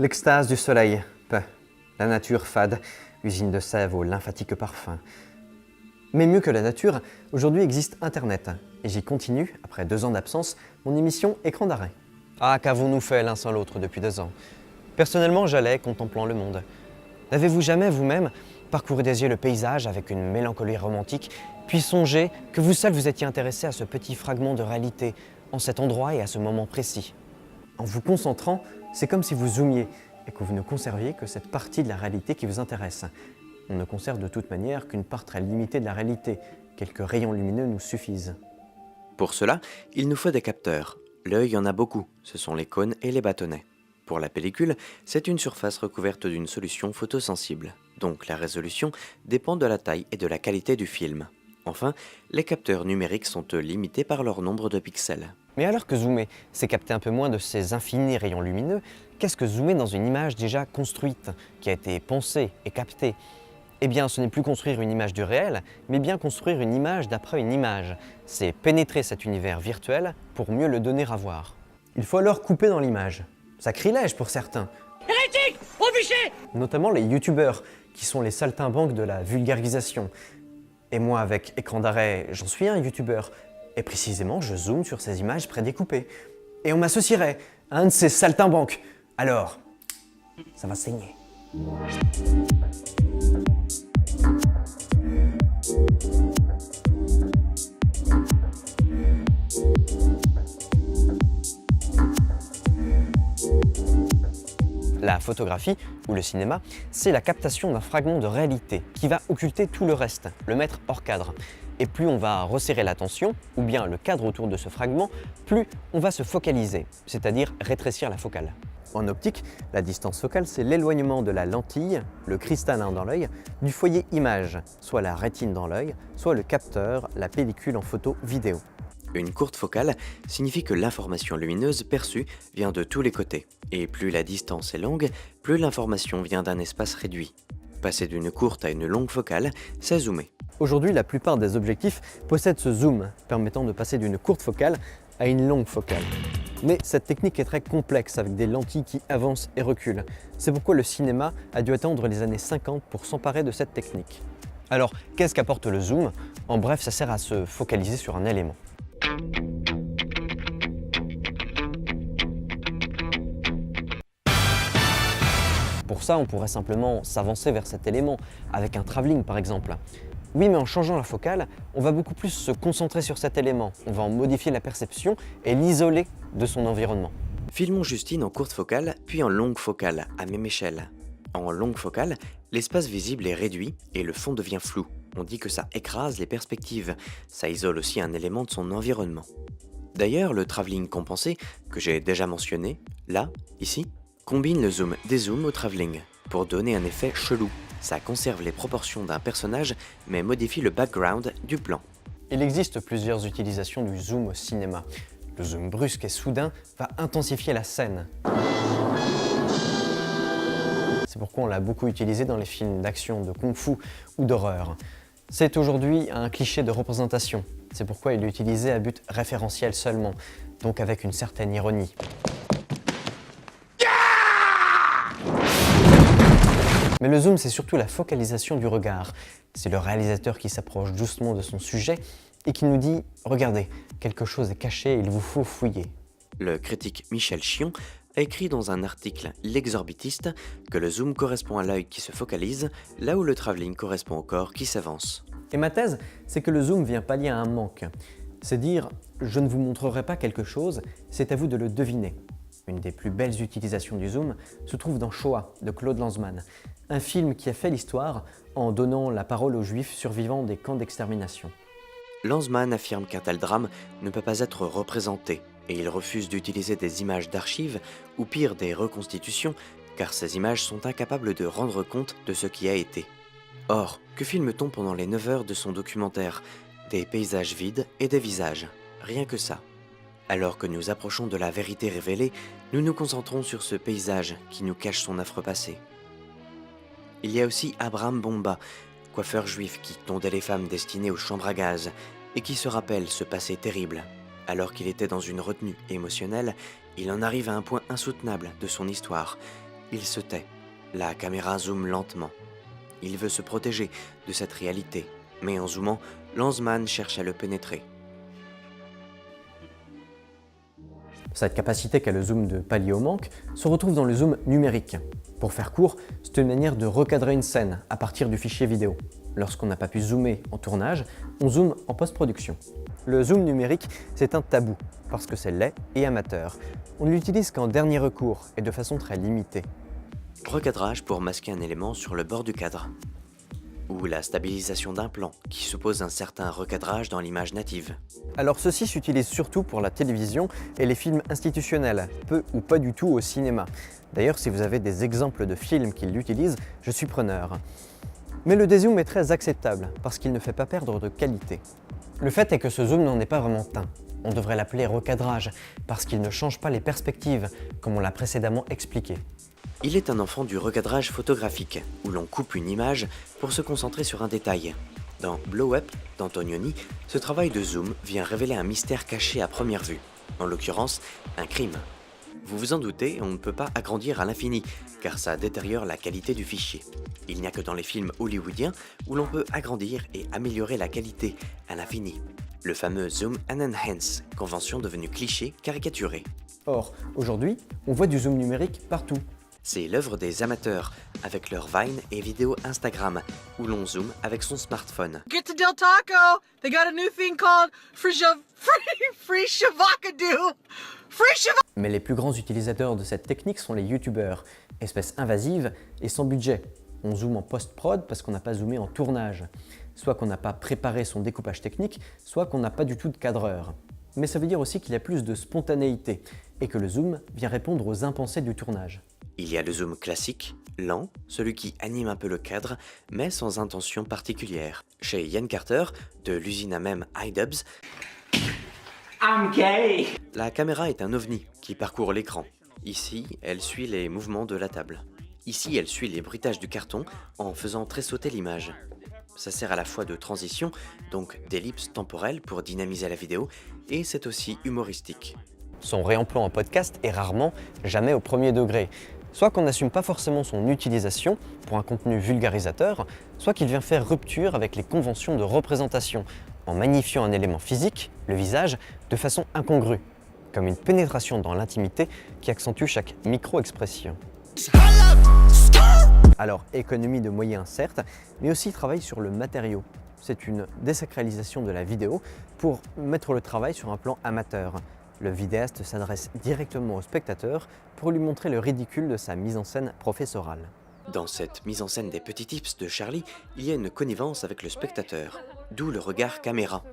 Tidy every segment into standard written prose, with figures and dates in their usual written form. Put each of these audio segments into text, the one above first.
L'extase du soleil, la nature fade, usine de sève au lymphatique parfum. Mais mieux que la nature, aujourd'hui existe Internet, et j'y continue, après 2 ans d'absence, mon émission Écran d'arrêt. Ah, qu'avons-nous fait l'un sans l'autre depuis 2 ans? Personnellement, j'allais contemplant le monde. N'avez-vous jamais, vous-même, parcouru des yeux le paysage avec une mélancolie romantique, puis songé que vous seul vous étiez intéressé à ce petit fragment de réalité, en cet endroit et à ce moment précis? En vous concentrant, c'est comme si vous zoomiez et que vous ne conserviez que cette partie de la réalité qui vous intéresse. On ne conserve de toute manière qu'une part très limitée de la réalité. Quelques rayons lumineux nous suffisent. Pour cela, il nous faut des capteurs. L'œil en a beaucoup, ce sont les cônes et les bâtonnets. Pour la pellicule, c'est une surface recouverte d'une solution photosensible, donc la résolution dépend de la taille et de la qualité du film. Enfin, les capteurs numériques sont eux limités par leur nombre de pixels. Mais alors que zoomer, c'est capter un peu moins de ces infinis rayons lumineux, qu'est-ce que zoomer dans une image déjà construite, qui a été pensée et captée? Eh bien, ce n'est plus construire une image du réel, mais bien construire une image d'après une image. C'est pénétrer cet univers virtuel pour mieux le donner à voir. Il faut alors couper dans l'image. Sacrilège pour certains. Hérétique! Au bûcher! Notamment les youtubeurs, qui sont les saltimbanques de la vulgarisation. Et moi, avec Écran d'arrêt, j'en suis un youtubeur. Et précisément, je zoome sur ces images prédécoupées. Et on m'associerait à un de ces saltimbanques. Alors, ça va saigner. La photographie, ou le cinéma, c'est la captation d'un fragment de réalité qui va occulter tout le reste, le mettre hors cadre. Et plus on va resserrer l'attention, ou bien le cadre autour de ce fragment, plus on va se focaliser, c'est-à-dire rétrécir la focale. En optique, la distance focale, c'est l'éloignement de la lentille, le cristallin dans l'œil, du foyer image, soit la rétine dans l'œil, soit le capteur, la pellicule en photo vidéo. Une courte focale signifie que l'information lumineuse perçue vient de tous les côtés, et plus la distance est longue, plus l'information vient d'un espace réduit. Passer d'une courte à une longue focale, c'est zoomer. Aujourd'hui, la plupart des objectifs possèdent ce zoom, permettant de passer d'une courte focale à une longue focale. Mais cette technique est très complexe, avec des lentilles qui avancent et reculent. C'est pourquoi le cinéma a dû attendre les années 50 pour s'emparer de cette technique. Alors, qu'est-ce qu'apporte le zoom? En bref, ça sert à se focaliser sur un élément. Pour ça, on pourrait simplement s'avancer vers cet élément, avec un travelling par exemple. Oui, mais en changeant la focale, on va beaucoup plus se concentrer sur cet élément. On va en modifier la perception et l'isoler de son environnement. Filmons Justine en courte focale, puis en longue focale, à même échelle. En longue focale, l'espace visible est réduit et le fond devient flou. On dit que ça écrase les perspectives, ça isole aussi un élément de son environnement. D'ailleurs, le travelling compensé, que j'ai déjà mentionné, là, ici, combine le zoom-dézoom au travelling, pour donner un effet chelou. Ça conserve les proportions d'un personnage, mais modifie le background du plan. Il existe plusieurs utilisations du zoom au cinéma. Le zoom brusque et soudain va intensifier la scène. C'est pourquoi on l'a beaucoup utilisé dans les films d'action, de kung-fu ou d'horreur. C'est aujourd'hui un cliché de représentation. C'est pourquoi il est utilisé à but référentiel seulement, donc avec une certaine ironie. Mais le zoom, c'est surtout la focalisation du regard. C'est le réalisateur qui s'approche doucement de son sujet et qui nous dit « Regardez, quelque chose est caché et il vous faut fouiller ». Le critique Michel Chion a écrit dans un article L'Exorbitiste que le zoom correspond à l'œil qui se focalise, là où le travelling correspond au corps qui s'avance. Et ma thèse, c'est que le zoom vient pallier à un manque. C'est dire « Je ne vous montrerai pas quelque chose, c'est à vous de le deviner ». Une des plus belles utilisations du zoom se trouve dans Shoah de Claude Lanzmann, un film qui a fait l'histoire en donnant la parole aux juifs survivants des camps d'extermination. Lanzmann affirme qu'un tel drame ne peut pas être représenté et il refuse d'utiliser des images d'archives ou pire des reconstitutions car ces images sont incapables de rendre compte de ce qui a été. Or, que filme-t-on pendant les 9 heures de son documentaire? Des paysages vides et des visages, rien que ça. Alors que nous approchons de la vérité révélée, nous nous concentrons sur ce paysage qui nous cache son affreux passé. Il y a aussi Abraham Bomba, coiffeur juif qui tondait les femmes destinées aux chambres à gaz et qui se rappelle ce passé terrible. Alors qu'il était dans une retenue émotionnelle, il en arrive à un point insoutenable de son histoire. Il se tait. La caméra zoome lentement. Il veut se protéger de cette réalité, mais en zoomant, Lanzmann cherche à le pénétrer. Cette capacité qu'a le zoom de Paleo-Manque se retrouve dans le zoom numérique. Pour faire court, c'est une manière de recadrer une scène à partir du fichier vidéo. Lorsqu'on n'a pas pu zoomer en tournage, on zoome en post-production. Le zoom numérique, c'est un tabou, parce que c'est laid et amateur. On ne l'utilise qu'en dernier recours et de façon très limitée. Recadrage pour masquer un élément sur le bord du cadre. Ou la stabilisation d'un plan, qui suppose un certain recadrage dans l'image native. Alors ceci s'utilise surtout pour la télévision et les films institutionnels, peu ou pas du tout au cinéma. D'ailleurs, si vous avez des exemples de films qui l'utilisent, je suis preneur. Mais le dézoom est très acceptable, parce qu'il ne fait pas perdre de qualité. Le fait est que ce zoom n'en est pas vraiment un. On devrait l'appeler recadrage, parce qu'il ne change pas les perspectives, comme on l'a précédemment expliqué. Il est un enfant du recadrage photographique, où l'on coupe une image pour se concentrer sur un détail. Dans Blow Up d'Antonioni, ce travail de zoom vient révéler un mystère caché à première vue, en l'occurrence un crime. Vous vous en doutez, on ne peut pas agrandir à l'infini, car ça détériore la qualité du fichier. Il n'y a que dans les films hollywoodiens où l'on peut agrandir et améliorer la qualité à l'infini. Le fameux Zoom and Enhance, convention devenue cliché caricaturé. Or, aujourd'hui, on voit du zoom numérique partout. C'est l'œuvre des amateurs, avec leurs Vine et vidéos Instagram, où l'on zoome avec son smartphone. Get to Del Taco. They got a new thing called free shavakadu. Free shav. Mais les plus grands utilisateurs de cette technique sont les youtubeurs, espèces invasives et sans budget. On zoome en post-prod parce qu'on n'a pas zoomé en tournage. Soit qu'on n'a pas préparé son découpage technique, soit qu'on n'a pas du tout de cadreur. Mais ça veut dire aussi qu'il y a plus de spontanéité et que le zoom vient répondre aux impensés du tournage. Il y a le zoom classique, lent, celui qui anime un peu le cadre, mais sans intention particulière. Chez Ian Carter, de l'usine à mème iDubbbz, I'm gay. la caméra est un ovni qui parcourt l'écran. Ici, elle suit les mouvements de la table. Ici, elle suit les bruitages du carton en faisant tressauter l'image. Ça sert à la fois de transition, donc d'ellipse temporelle pour dynamiser la vidéo, et c'est aussi humoristique. Son réemploi en podcast est rarement, jamais au premier degré. Soit qu'on n'assume pas forcément son utilisation pour un contenu vulgarisateur, soit qu'il vient faire rupture avec les conventions de représentation, en magnifiant un élément physique, le visage, de façon incongrue, comme une pénétration dans l'intimité qui accentue chaque micro-expression. Alors, économie de moyens certes, mais aussi travail sur le matériau. C'est une désacralisation de la vidéo pour mettre le travail sur un plan amateur. Le vidéaste s'adresse directement au spectateur pour lui montrer le ridicule de sa mise en scène professorale. Dans cette mise en scène des petits tips de Charlie, il y a une connivence avec le spectateur, d'où le regard caméra.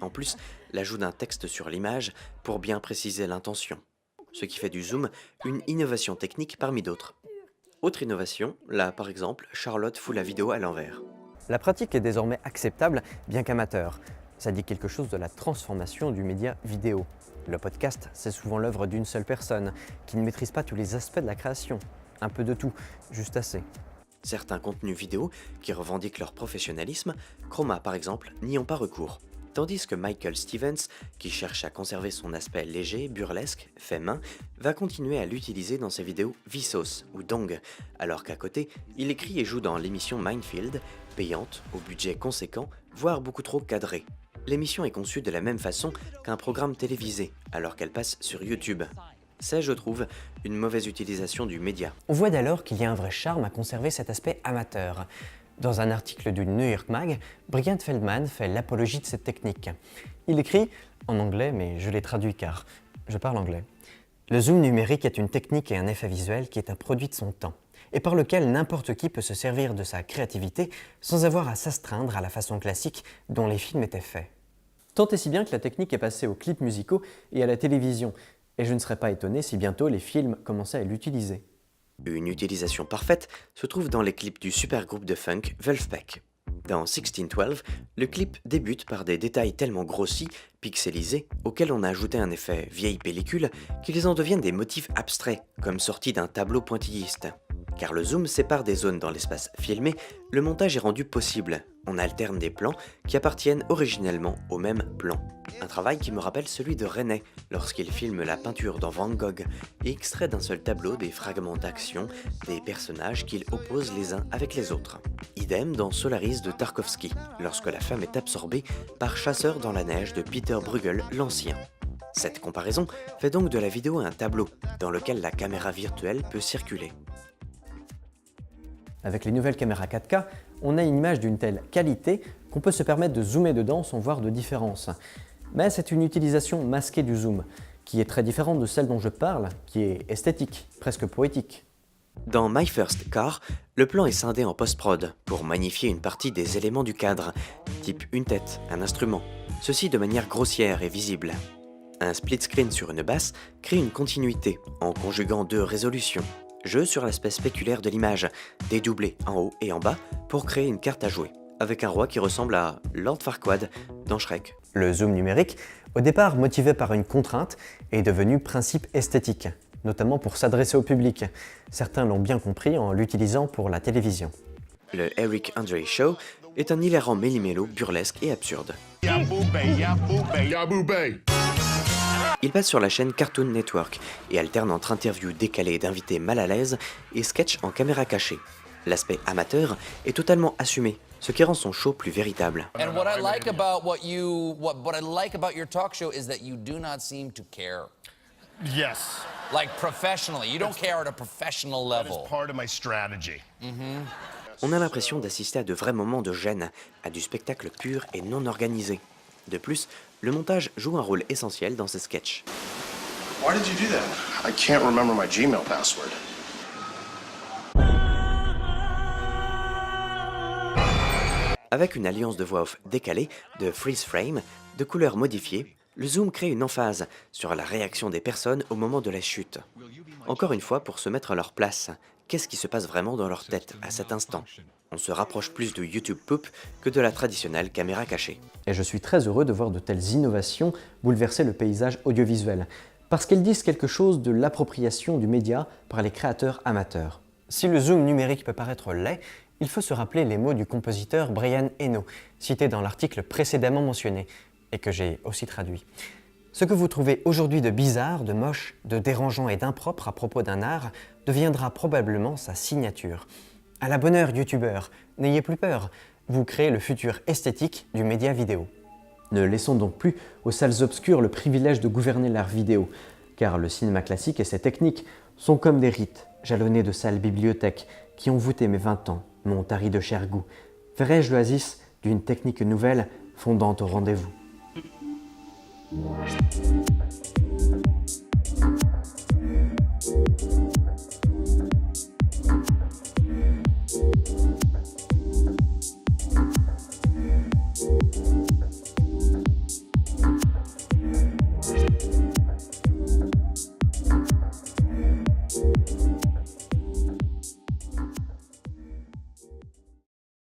En plus, l'ajout d'un texte sur l'image pour bien préciser l'intention, ce qui fait du zoom une innovation technique parmi d'autres. Autre innovation, là par exemple, Charlotte fout la vidéo à l'envers. La pratique est désormais acceptable, bien qu'amateur. Ça dit quelque chose de la transformation du média vidéo. Le podcast, c'est souvent l'œuvre d'une seule personne, qui ne maîtrise pas tous les aspects de la création. Un peu de tout, juste assez. Certains contenus vidéo qui revendiquent leur professionnalisme, Chroma par exemple, n'y ont pas recours. Tandis que Michael Stevens, qui cherche à conserver son aspect léger, burlesque, fait main, va continuer à l'utiliser dans ses vidéos Vsauce ou Dong, alors qu'à côté, il écrit et joue dans l'émission Mindfield, payante, au budget conséquent, voire beaucoup trop cadré. L'émission est conçue de la même façon qu'un programme télévisé, alors qu'elle passe sur YouTube. C'est, je trouve, une mauvaise utilisation du média. On voit dès lors qu'il y a un vrai charme à conserver cet aspect amateur. Dans un article du New York Mag, Brian Feldman fait l'apologie de cette technique. Il écrit, en anglais, mais je l'ai traduit car je parle anglais. Le zoom numérique est une technique et un effet visuel qui est un produit de son temps, et par lequel n'importe qui peut se servir de sa créativité sans avoir à s'astreindre à la façon classique dont les films étaient faits. Tant et si bien que la technique est passée aux clips musicaux et à la télévision, et je ne serais pas étonné si bientôt les films commençaient à l'utiliser. Une utilisation parfaite se trouve dans les clips du supergroupe de funk Vulfpeck. Dans 1612, le clip débute par des détails tellement grossis, pixelisés, auxquels on a ajouté un effet vieille pellicule, qu'ils en deviennent des motifs abstraits, comme sortis d'un tableau pointilliste. Car le zoom sépare des zones dans l'espace filmé, le montage est rendu possible. On alterne des plans qui appartiennent originellement au même plan. Un travail qui me rappelle celui de René lorsqu'il filme la peinture dans Van Gogh et extrait d'un seul tableau des fragments d'action des personnages qu'il oppose les uns avec les autres. Idem dans Solaris de Tarkovsky, lorsque la femme est absorbée par Chasseur dans la neige de Peter Bruegel l'Ancien. Cette comparaison fait donc de la vidéo un tableau dans lequel la caméra virtuelle peut circuler. Avec les nouvelles caméras 4K, on a une image d'une telle qualité qu'on peut se permettre de zoomer dedans sans voir de différence. Mais c'est une utilisation masquée du zoom, qui est très différente de celle dont je parle, qui est esthétique, presque poétique. Dans My First Car, le plan est scindé en post-prod pour magnifier une partie des éléments du cadre, type une tête, un instrument, ceci de manière grossière et visible. Un split screen sur une basse crée une continuité en conjuguant deux résolutions. Jeu sur l'aspect spéculaire de l'image, dédoublé en haut et en bas pour créer une carte à jouer, avec un roi qui ressemble à Lord Farquaad dans Shrek. Le zoom numérique, au départ motivé par une contrainte, est devenu principe esthétique, notamment pour s'adresser au public. Certains l'ont bien compris en l'utilisant pour la télévision. Le Eric Andre Show est un hilarant méli-mélo burlesque et absurde. Il passe sur la chaîne Cartoon Network et alterne entre interviews décalées d'invités mal à l'aise et sketchs en caméra cachée. L'aspect amateur est totalement assumé, ce qui rend son show plus véritable. And what I like about what I like about your talk show is that you do not seem to care. Yes. Like professionally, you don't care at a professional level. That is part of my strategy. On a l'impression d'assister à de vrais moments de gêne, à du spectacle pur et non organisé. De plus, le montage joue un rôle essentiel dans ces sketchs. Why did you do that? I can't remember my Gmail password. Avec une alliance de voix off décalée, de freeze frame, de couleurs modifiées, le zoom crée une emphase sur la réaction des personnes au moment de la chute. Encore une fois, pour se mettre à leur place, qu'est-ce qui se passe vraiment dans leur tête à cet instant? On se rapproche plus de YouTube Poop que de la traditionnelle caméra cachée. Et je suis très heureux de voir de telles innovations bouleverser le paysage audiovisuel, parce qu'elles disent quelque chose de l'appropriation du média par les créateurs amateurs. Si le zoom numérique peut paraître laid, il faut se rappeler les mots du compositeur Brian Eno, cité dans l'article précédemment mentionné, et que j'ai aussi traduit. Ce que vous trouvez aujourd'hui de bizarre, de moche, de dérangeant et d'impropre à propos d'un art deviendra probablement sa signature. À la bonne heure, youtubeur, n'ayez plus peur, vous créez le futur esthétique du média vidéo. Ne laissons donc plus aux salles obscures le privilège de gouverner l'art vidéo, car le cinéma classique et ses techniques sont comme des rites, jalonnés de sales bibliothèques qui ont voûté mes 20 ans, m'ont tari de cher goût. Ferai-je l'oasis d'une technique nouvelle fondante au rendez-vous?